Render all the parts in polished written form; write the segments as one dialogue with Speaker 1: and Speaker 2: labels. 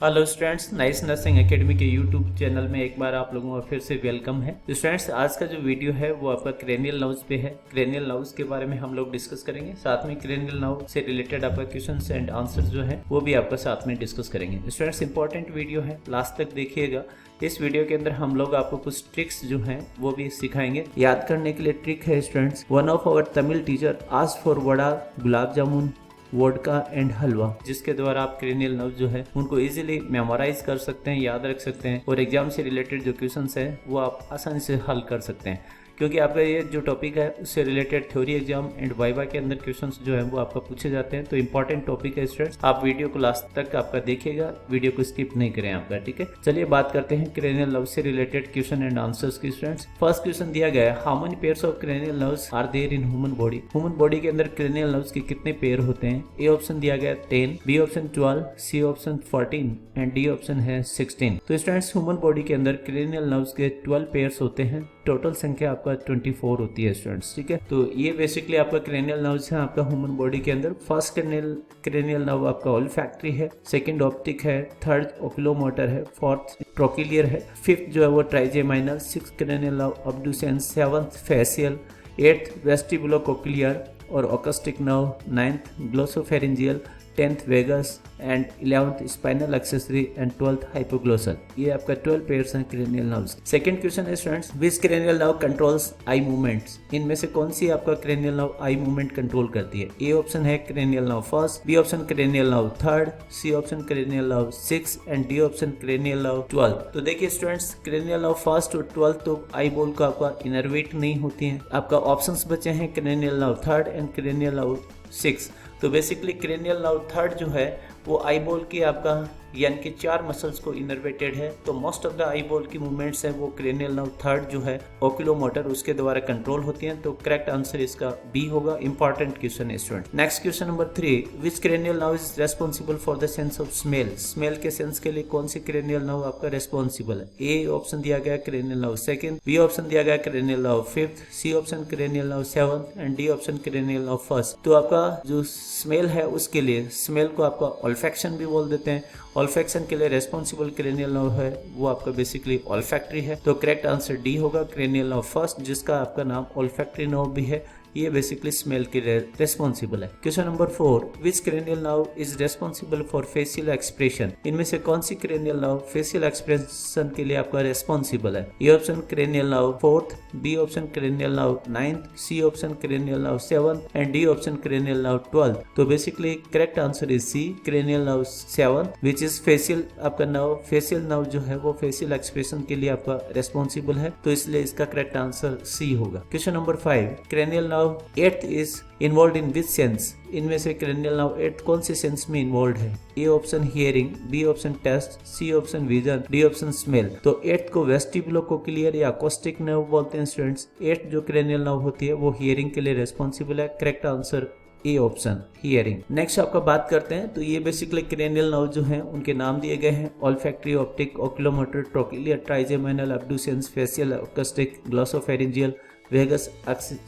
Speaker 1: Hello students, nice nursing academy के YouTube channel में एक बार आप लोगों का फिर से वेलकम है। स्टूडेंट्स, आज का जो वीडियो है वो आपका क्रेनियल नर्व्स पे है। क्रेनियल नर्व्स के बारे में हम लोग डिस्कस करेंगे, साथ में क्रेनियल नर्व से रिलेटेड आपका क्वेश्चंस एंड आंसर्स जो है वो भी आपका साथ में डिस्कस करेंगे। स्टूडेंट्स, इंपॉर्टेंट वीडियो है, लास्ट तक देखिएगा। इस वीडियो के अंदर हम लोग आपको कुछ ट्रिक्स जो हैं वो भी सिखाएंगे। याद करने के लिए ट्रिक है students, one of our Tamil teacher asked for vada, gulab jamun, vodka and halwa, जिसके द्वारा आप क्रेनियल नर्व जो है उनको इजीली मेमोराइज कर सकते हैं, याद रख सकते हैं और एग्जाम से रिलेटेड जो क्वेश्चंस है वो आप आसानी से हल कर सकते हैं, क्योंकि आपका ये जो टॉपिक है उससे related theory exam and viva के अंदर क्वेश्चंस जो है वो आपका पूछे जाते हैं। तो इंपॉर्टेंट टॉपिक है स्टूडेंट्स, आप वीडियो को लास्ट तक आपका देखिएगा, वीडियो को स्किप नहीं करें आपका, ठीक है। चलिए बात करते हैं क्रेनियल नर्व से रिलेटेड क्वेश्चन एंड आंसर्स की। स्टूडेंट्स, फर्स्ट क्वेश्चन दिया गया है, how many pairs of cranial nerves are there in human body. Human body के अंदर क्रेनियल नर्व्स के कितने पेयर होते हैं? ए ऑप्शन दिया गया 10, B option 12, C option 14 and D option है 16। तो स्टूडेंट्स, ह्यूमन बॉडी के अंदर क्रेनियल नर्व्स के 12 पेयर्स होते हैं, टोटल संख्या आपका 24 होती है स्टूडेंट्स, ठीक है। तो ये बेसिकली आपका क्रेनियल नर्व्स है आपका ह्यूमन बॉडी के अंदर। फर्स्ट क्रेनियल नर्व आपका ओल्फैक्टरी है, सेकंड ऑप्टिक है, थर्ड ओकुलोमोटर है, फोर्थ ट्रोकिलियर है, फिफ्थ जो है वो trigeminal, sixth cranial nerve abducens, seventh facial, eighth vestibulocochlear और acoustic nerve, ninth glossopharyngeal, 10th vagus and 11th spinal accessory and 12th hypoglossal. ये आपका 12 पेयर्स हैं क्रेनियल नर्व्स। सेकंड क्वेश्चन है students, which cranial nerve controls eye movements. इनमें से कौन सी आपका क्रेनियल नर्व आई मूवमेंट कंट्रोल करती है? ए ऑप्शन है cranial nerve first, B option cranial nerve third, C option cranial nerve 6 and D option cranial nerve 12। तो देखिए स्टूडेंट्स, क्रेनियल नर्व फर्स्ट और 12 तो आई बोल का आपका इनर्वेट नहीं होती है। आपका ऑप्शंस बचे हैं cranial nerve third and cranial nerve 6। तो बेसिकली क्रेनियल नर्व थर्ड जो है वो आई बोल की आपका यानी कि 4 मसल्स को इनर्वेटेड है। तो मोस्ट ऑफ द आई बोल की मूवमेंट्स है वो क्रेनियल नर्व थर्ड जो है ओकुलोमोटर उसके द्वारा कंट्रोल होती हैं। तो करेक्ट आंसर इसका बी होगा। इंपॉर्टेंट क्वेश्चन है student. Next question number 3, which cranial nerve is responsible for the sense of smell. Smell के सेंस के लिए कौन सी क्रेनियल नर्व आपका रेस्पॉन्सिबल है? ए ऑप्शन दिया गया cranial nerve second, B option दिया गया cranial nerve fifth, C option cranial nerve seventh and D option cranial nerve first. तो आपका जो स्मेल है उसके लिए, स्मेल को आपका ऑल्फैक्शन भी बोल देते हैं, ऑल्फैक्शन के लिए रेस्पॉन्सिबल क्रेनियल नर्व है वो आपका बेसिकली ऑल्फैक्टरी है। तो करेक्ट आंसर डी होगा, क्रेनियल नर्व फर्स्ट, जिसका आपका नाम ऑल्फैक्टरी नर्व भी है। ये बेसिकली स्मेल के रेस्पॉन्सिबल है। Question number 4, which cranial nerve is responsible for facial expression. इनमें से कौन सी क्रेनियल नर्व फेशियल एक्सप्रेशन के लिए आपका रेस्पॉन्सिबल है? A option cranial nerve fourth, B option cranial nerve 9th, C option cranial nerve 7th and D option cranial nerve 12। तो basically correct answer is C, cranial nerve 7th, which is facial आपका nerve. Facial nerve जो है वो facial expression के लिए आपका responsible है, तो इसलिए इसका करेक्ट आंसर सी होगा। Question number 5, cranial nerve 8th is involve in which sense. इनमें से क्रेनियल नर्व 8th कौन से सेंस में इन्वॉल्व है? A option hearing, B option taste, C option vision, D option smell. तो 8th को vestibulocochlear या अकोस्टिक नर्व बोलते हैं स्टूडेंट्स। 8th जो क्रेनियल नर्व होती है वो हियरिंग के लिए रेस्पॉन्सिबल है। Correct answer A option hearing. Next आपका बात करते हैं, तो ये बेसिकली क्रेनियल नर्व जो हैं उनके नाम दिए गए हैं, olfactory, optic, oculomotor, trochlear, trigeminal, abducens, facial, acoustic, glossopharyngeal, vagus,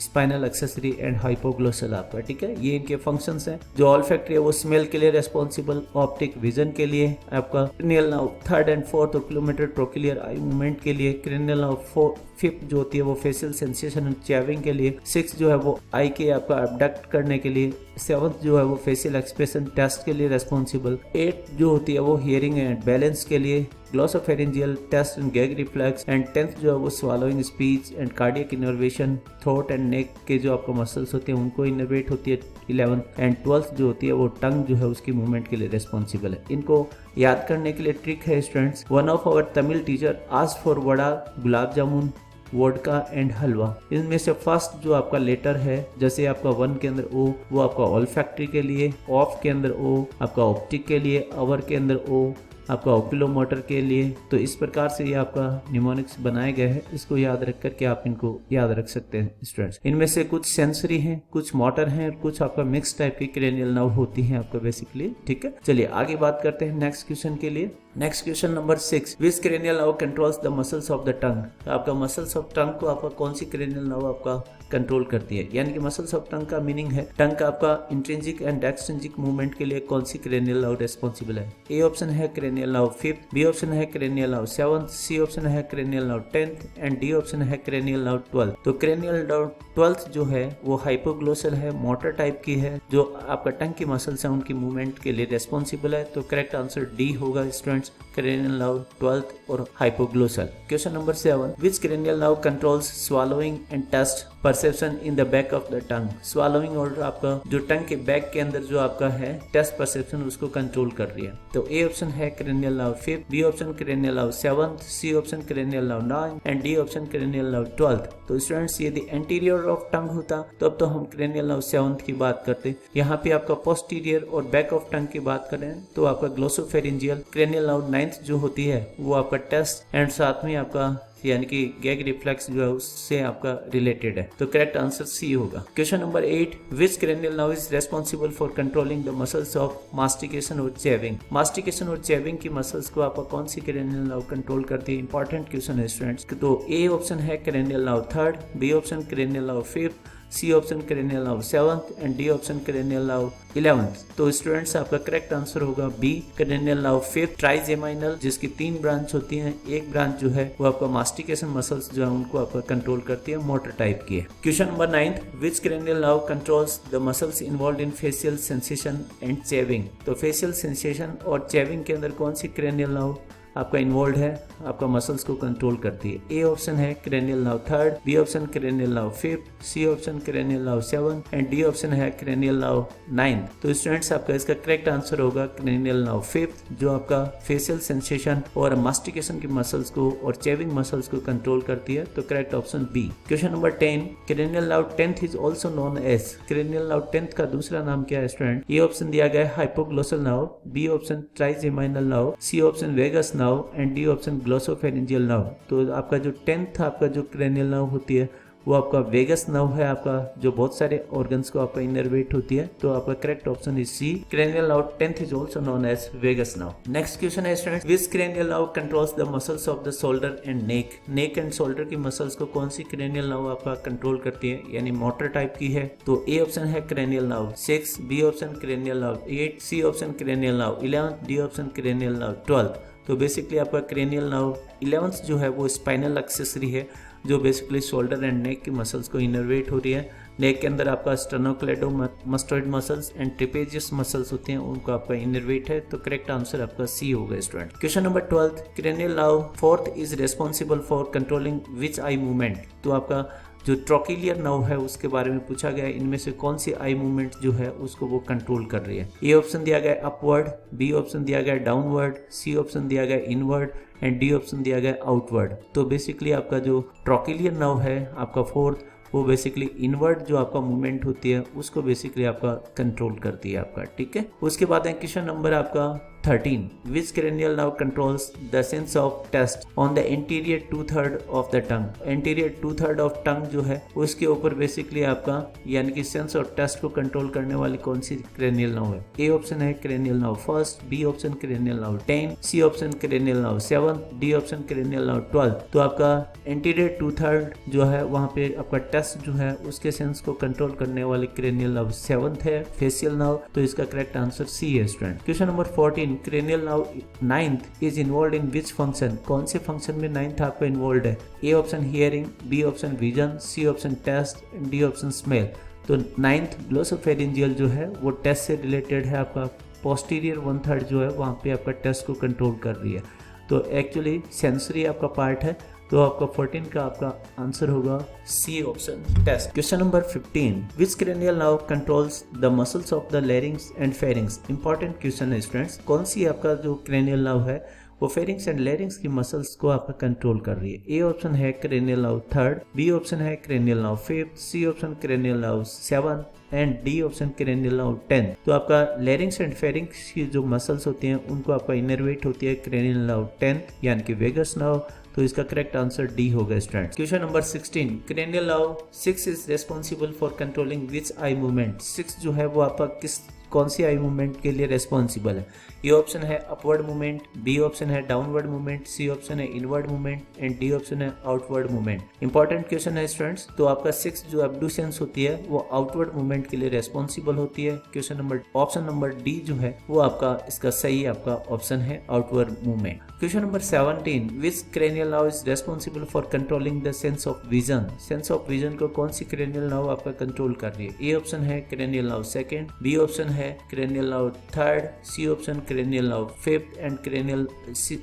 Speaker 1: spinal accessory and hypoglossal आपका, ठीक है। ये इनके फंक्शंस हैं। जो ऑल्फैक्टरी है वो स्मेल के लिए रेस्पॉन्सिबल, ऑप्टिक विजन के लिए, आपका cranial nerve third and fourth oculomotor, trochlear eye movement के लिए, क्रेनियल नर्व फिफ्थ जो होती है वो फेशियल सेंसेशन एंड चैविंग के लिए, सिक्स जो है वो आई के आपका अबडक्ट करने के लिए, सेवंथ जो है वो फेशियल एक्सप्रेशन टेस्ट के लिए रेस्पॉन्सिबल, 8th जो होती है वो हियरिंग एंड बैलेंस के लिए, glossopharyngeal taste and gag reflex and 10th जो है वो swallowing, speech and cardiac innervation, throat and neck के जो आपको मसल्स होते हैं उनको इनर्वेट होती है 11th एंड 12th जो होती है वो टंग जो है उसकी मूवमेंट के लिए रेस्पॉन्सिबल है। इनको याद करने के लिए ट्रिक है students, one of our Tamil teacher asked for vada, gulab jamun, vodka and halwa. इनमें से फर्स्ट जो आपका लेटर है, जैसे आपका 1 के अंदर ओ वो आपका ऑल्फैक्टरी के लिए, ऑफ के अंदर ओ आपका ऑप्टिक के लिए, अवर के अंदर ओ आपका ओकुलोमोटर के लिए। तो इस प्रकार से ये आपका निमोनिक्स बनाए गए हैं, इसको याद रख करके आप इनको याद रख सकते हैं स्टूडेंट्स। इनमें से कुछ सेंसरी हैं, कुछ मोटर हैं और कुछ आपका मिक्स टाइप की क्रेनियल नर्व होती हैं आपका बेसिकली, ठीक है। चलिए आगे बात करते हैं नेक्स्ट क्वेश्चन के लिए। Next question number 6, which cranial nerve controls the muscles of the टंग। आपका मसल्स ऑफ टंग को आपका कौन सी क्रेनियल नर्व आपका कंट्रोल करती है, यानी कि मसल्स ऑफ टंग का मीनिंग है टंग का आपका इंट्रिंसिक एंड एक्सट्रिंसिक मूवमेंट के लिए कौन सी क्रेनियल नर्व रिस्पॉन्सिबल है। ए ऑप्शन है cranial nerve 5th, B option है cranial nerve 7th, C option है cranial nerve 10th and D option है क्रेनियल नर्व 12th। तो क्रेनियल नर्व 12th जो है वो हाइपोग्लोसल है, मोटर टाइप की है, जो आपका टंग की मसल्स है उनकी मूवमेंट के लिए रिस्पॉन्सिबल है। तो करेक्ट आंसर डी होगा स्टूडेंट्स, क्रेनियल नर्व 12th और hypoglossal. Question number 7, which cranial nerve controls swallowing and taste perception in the back of the tongue. swallowing और आपका जो टंग के बैक के अंदर जो आपका है टेस्ट परसेप्शन उसको कंट्रोल कर रही है। तो ए ऑप्शन है cranial nerve 5th, B option cranial nerve 7th, C option cranial nerve 9th and D option cranial nerve 12th। तो स्टूडेंट्स यदि एंटीरियर ऑफ टंग होता तब तो हम क्रेनियल नर्व 7th की बात करते। यहाँ पे आपका पोस्टीरियर और बैक ऑफ टंग की बात करें तो आपका ग्लोसोफेरिंजियल क्रेनियल नर्व 9th जो होती है वो आपका टेस्ट एंड साथ में आपका यानी कि गैग रिफ्लेक्स जो है उससे आपका रिलेटेड है। तो करेक्ट आंसर सी होगा। Question number 8, which cranial nerve is responsible for controlling the muscles of mastication और चेविंग। मास्टिकेशन और चेविंग की मसल्स को आपका कौन सी क्रेनियल नर्व कंट्रोल करती है, इंपॉर्टेंट क्वेश्चन है स्टूडेंट्स। तो ए ऑप्शन है cranial nerve 3rd, B option cranial nerve 5th, C option cranial nerve 7th and D option cranial nerve 11th। तो स्टूडेंट्स आपका करेक्ट आंसर होगा B, cranial nerve 5th, trigeminal, जिसकी 3 branch होती हैं। एक branch जो है वो आपका मास्टिकेशन मसल्स जो है उनको आपका कंट्रोल करती है, मोटर टाइप की है। Question number 9, which cranial nerve controls the muscles involved in facial sensation and chewing. तो फेशियल सेंसेशन और चेविंग के अंदर कौन सी क्रेनियल नर्व आपका इन्वॉल्व है, आपका मसल्स को कंट्रोल करती है। ए ऑप्शन है cranial nerve 3rd, B option cranial nerve 5th, C option cranial nerve 7th and D option है क्रेनियल नर्व 9th। तो स्टूडेंट्स आपका इसका करेक्ट आंसर होगा क्रेनियल नर्व 5th, जो आपका फेशियल सेंसेशन और मास्टिकेशन की मसल्स को और चेविंग मसल्स को कंट्रोल करती है। तो correct option B. Question number 10, cranial nerve 10th is also known as. Cranial nerve 10th का दूसरा नाम क्या है स्टूडेंट। ए ऑप्शन दिया गया है hypoglossal nerve, B option trigeminal nerve, C option vagus nerve and D option glossopharyngeal nerve. तो आपका जो 10th आपका जो क्रेनियल नर्व होती है वो आपका वेगस नर्व है, आपका जो बहुत सारे ऑर्गन्स को आपका इनर्वेट होती है। तो आपका correct option is C, cranial nerve 10th is also known as vagus nerve. Next question है students, which cranial nerve controls the muscles of the shoulder and neck. Neck and shoulder की muscles को कौन सी cranial nerve आपका control करती है, यानी motor type की है। तो ए ऑप्शन है cranial nerve 6, B option cranial nerve 8, C option cranial nerve 11, D option cranial nerve 12। तो बेसिकली आपका क्रेनियल नर्व 11th जो है वो स्पाइनल एक्सेसरी है, जो बेसिकली शोल्डर एंड नेक की मसल्स को इनर्वेट हो रही है। नेक के अंदर आपका स्टेनोक्लेडोमास्टोइड मसल्स एंड ट्रेपेजियस मसल्स होते हैं, उनको आपका इनर्वेट है। तो करेक्ट आंसर आपका सी होगा student. Question number 12, cranial nerve 4th is responsible for controlling which eye movement. तो आपका जो ट्रोकिलियर नर्व है उसके बारे में पूछा गया है, इनमें से कौन सी आई मूवमेंट जो है उसको वो कंट्रोल कर रही है। ए ऑप्शन दिया गया अपवर्ड, बी ऑप्शन दिया गया डाउनवर्ड, सी ऑप्शन दिया गया इनवर्ड एंड डी ऑप्शन दिया गया आउटवर्ड। तो बेसिकली आपका जो ट्रोकिलियर नर्व है आपका 4th वो बेसिकली इनवर्ड जो आपका मूवमेंट होती है उसको बेसिकली आपका कंट्रोल करती है आपका, ठीक है। उसके बाद है क्वेश्चन नंबर आपका 13, which cranial nerve controls the sense of taste on the interior 2/3 of the tongue. Interior 2/3 of tongue जो है उसके ऊपर बेसिकली आपका यानी कि सेंस ऑफ टेस्ट को कंट्रोल करने वाली कौन सी क्रेनियल नर्व है। ए ऑप्शन है cranial nerve 1st, B option cranial nerve 10, C option cranial nerve 7, D option cranial nerve 12। तो आपका इंटीरियर 2/3 जो है वहाँ पे आपका टेस्ट जो है उसके सेंस को कंट्रोल करने वाली क्रेनियल नर्व 7th है, फेशियल नर्व। तो इसका करेक्ट आंसर सी है student. Question number 14, cranial nerve 9th is involve in which function. कौन से फंक्शन में 9th आपका इन्वॉल्व है। A option hearing, B option vision, C option taste, D option smell. तो 9th glossopharyngeal जो है वो टेस्ट से रिलेटेड है, आपका पोस्टीरियर 1/3 जो है वहाँ पे आपका टेस्ट को कंट्रोल कर रही है। तो एक्चुअली सेंसरी आपका पार्ट है। तो आपका 14 का आपका आंसर होगा C option taste. Question number 15, which cranial nerve controls the muscles of the larynx and pharynx. Important question है स्टूडेंट्स, कौन सी आपका जो क्रेनियल नर्व है वो फेरिंग्स एंड लैरिंग्स की मसल्स को आपका कंट्रोल कर रही है। ए ऑप्शन है cranial nerve 3rd, B option है cranial nerve 5th, C option cranial nerve 7 and D option cranial nerve 10। तो आपका लैरिंग्स एंड फेरिंग्स की जो मसल्स होती हैं उनको आपका इनर्वेट होती है क्रेनियल नर्व 10 यानी कि वेगस नर्व। तो इसका करेक्ट आंसर डी होगा students. Question number 16, cranial nerve 6 is responsible for controlling which eye movement. 6 जो है वो आपका किस कौन सी आई मूवमेंट के लिए रेस्पॉन्सिबल है? ए ऑप्शन है अपवर्ड मूवमेंट, बी ऑप्शन है डाउनवर्ड मूवमेंट, सी ऑप्शन है inward movement and D option है आउटवर्ड मूवमेंट। इंपॉर्टेंट क्वेश्चन है स्टूडेंट्स। तो आपका 6 जो एब्ड्यूसेंस होती है वो आउटवर्ड मूवमेंट के लिए रेस्पॉन्सिबल होती है। Question number option number D जो है वो आपका इसका सही आपका ऑप्शन है outward movement. Question number 17, which cranial nerve is responsible for controlling the sense of vision? Sense of vision को कौन सी क्रेनियल नर्व आपका कंट्रोल कर रही है? ए ऑप्शन है cranial nerve second, B option है cranial nerve third, C option cranial nerve fifth and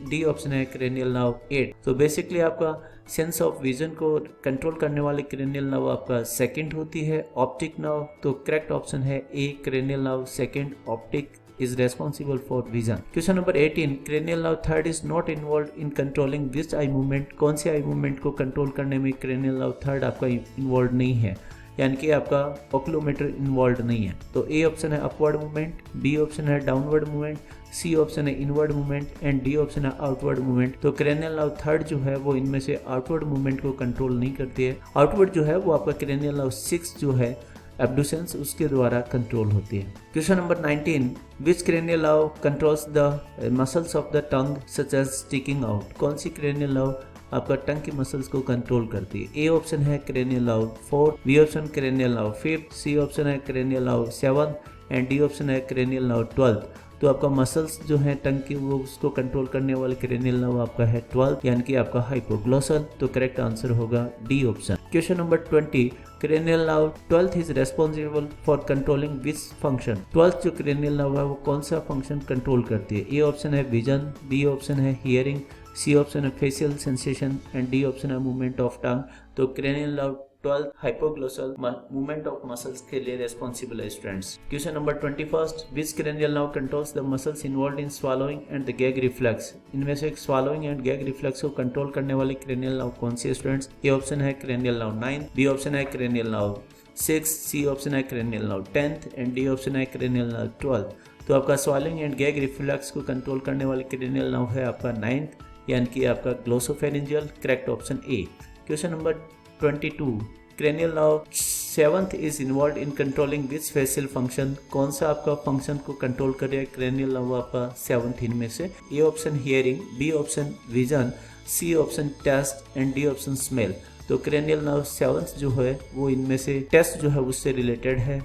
Speaker 1: D option है क्रेनियल नर्व 8। तो बेसिकली आपका सेंस ऑफ विजन को कंट्रोल करने वाली क्रेनियल नर्व आपका सेकंड होती है, ऑप्टिक नर्व। तो करेक्ट ऑप्शन है A cranial nerve second optic is responsible for vision. Question number 18, cranial nerve third is not involved in controlling which eye movement? कौन सी eye movement को control करने में cranial nerve third आपका involve नहीं है, यानी कि आपका ओक्यूलोमीटर इन्वॉल्व नहीं है। तो ए ऑप्शन है अपवर्ड मूवमेंट, बी ऑप्शन है डाउनवर्ड मूवमेंट, सी ऑप्शन है inward movement and D option है आउटवर्ड मूवमेंट। तो क्रेनियल नर्व थर्ड जो है वो इनमें से आउटवर्ड मूवमेंट को कंट्रोल नहीं करती है। आउटवर्ड जो है वो आपका क्रेनियल नर्व 6 जो है एब्ड्यूसेंस उसके द्वारा कंट्रोल होती है। Question number 19, which cranial nerve controls the muscles of the tongue such as sticking out? कौन सी क्रेनियल नर्व आपका टंग की मसल्स को कंट्रोल करती है? ए ऑप्शन है cranial nerve 4, B option cranial nerve 5, C option है cranial nerve 7 and D option है क्रेनियल नर्व 12। तो आपका मसल्स जो है टंग की वो उसको कंट्रोल करने वाले क्रेनियल नर्व आपका है 12, यानी कि आपका हाइपोग्लोसल। तो करेक्ट आंसर होगा D option. Question number 20, cranial nerve 12th is responsible for controlling which function? 12th जो क्रेनियल नर्व है वो कौन सा फंक्शन कंट्रोल करती है? ए ऑप्शन है विजन, बी ऑप्शन है हियरिंग, सी ऑप्शन है facial sensation and D option है मूवमेंट ऑफ टंग। तो cranial nerve 12 hypoglossal movement of muscles के लिए रेस्पॉन्सिबल है students. Question number 21, which cranial nerve controls the muscles involved in swallowing and the gag reflex? इनमें से swallowing and gag reflex को control करने वाली cranial nerve कौन सी है स्टूडेंट्स? ए ऑप्शन है क्रेनियल नर्व 9, बी ऑप्शन है क्रेनियल नर्व 6, सी option है cranial nerve 10 and D option है क्रेनियल नर्व 12। तो आपका swallowing एंड गैग रिफ्लेक्स को कंट्रोल करने वाली क्रेनियल नर्व है आपका 9th, यानी कि आपका glossopharyngeal. Correct option A. Question number 22, cranial nerve 7th is involve in controlling which facial function? कौन सा आपका फंक्शन को कंट्रोल कर रहा है क्रेनियल नर्व आपका 7th इनमें से? A option hearing, B option vision, C option taste and D option smell. तो क्रेनियल नर्व 7th जो है वो इनमें से टेस्ट जो है उससे रिलेटेड है,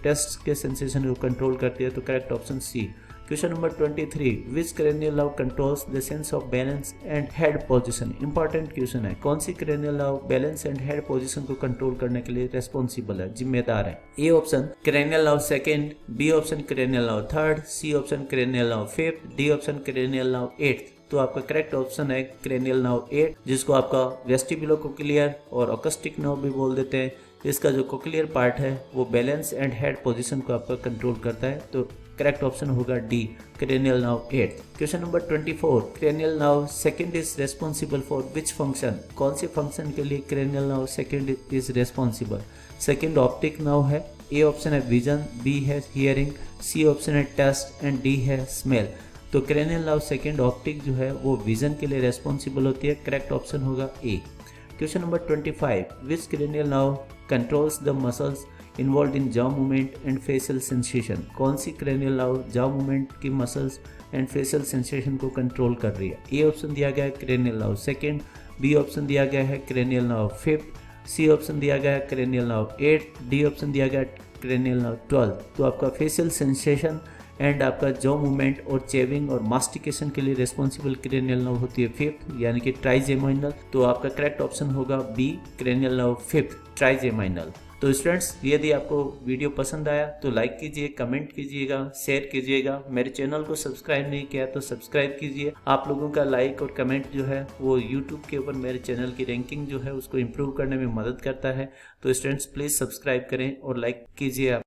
Speaker 1: टेस्ट के सेंसेशन को कंट्रोल करती है। तो correct option C. Question number 23, which cranial nerve controls the sense of balance and head position? Important question है। कौन सी cranial nerve balance and head position को कंट्रोल करने के लिए रेस्पॉन्सिबल है, जिम्मेदार है? A option cranial nerve second, B option cranial nerve third, C option cranial nerve 5, D option cranial nerve 8। तो आपका करेक्ट ऑप्शन है क्रेनियल नर्व 8, जिसको आपका वेस्टिबुलोकोक्लियर और अकॉस्टिक नर्व भी बोल देते हैं। इसका जो कोक्लियर पार्ट है वो बैलेंस एंड हेड पोजीशन को आपका कंट्रोल करता है। तो करेक्ट ऑप्शन होगा D cranial nerve 8। Question number 24, cranial nerve second is responsible for which function? कौन से फंक्शन के लिए cranial nerve second is responsible? Second optic nerve है। ए ऑप्शन है विजन, बी है हियरिंग, सी ऑप्शन है टेस्ट एंड डी है smell. तो क्रेनियल नर्व सेकंड ऑप्टिक जो है वो विजन के लिए रेस्पॉन्सिबल होती है। करेक्ट ऑप्शन होगा A. Question number 25, which cranial nerve controls the muscles involve in jaw movement and facial sensation? कौन सी क्रेनियल नर्व जॉ मूवमेंट की मसल्स एंड फेशियल सेंसेशन को कंट्रोल कर रही है? ए ऑप्शन दिया गया है cranial nerve second, B option दिया गया है क्रेनियल नर्व 5, सी ऑप्शन दिया गया है क्रेनियल नर्व 8, डी ऑप्शन दिया गया है क्रेनियल नर्व 12। तो आपका फेशियल सेंसेशन एंड आपका जॉ मूवमेंट और चेविंग और मास्टिकेशन के लिए रेस्पॉन्सिबल क्रेनियल नर्व होती है 5th, यानी कि ट्राइजेमाइनल। तो आपका करेक्ट ऑप्शन होगा B cranial nerve 5th trigeminal. तो स्टूडेंट्स, यदि आपको वीडियो पसंद आया तो लाइक कीजिए, कमेंट कीजिएगा, शेयर कीजिएगा। मेरे चैनल को सब्सक्राइब नहीं किया तो सब्सक्राइब कीजिए। आप लोगों का लाइक और कमेंट जो है वो यूट्यूब के ऊपर मेरे चैनल की रैंकिंग जो है उसको इम्प्रूव करने में मदद करता है। तो स्टूडेंट्स प्लीज़ सब्सक्राइब करें और लाइक कीजिए आप।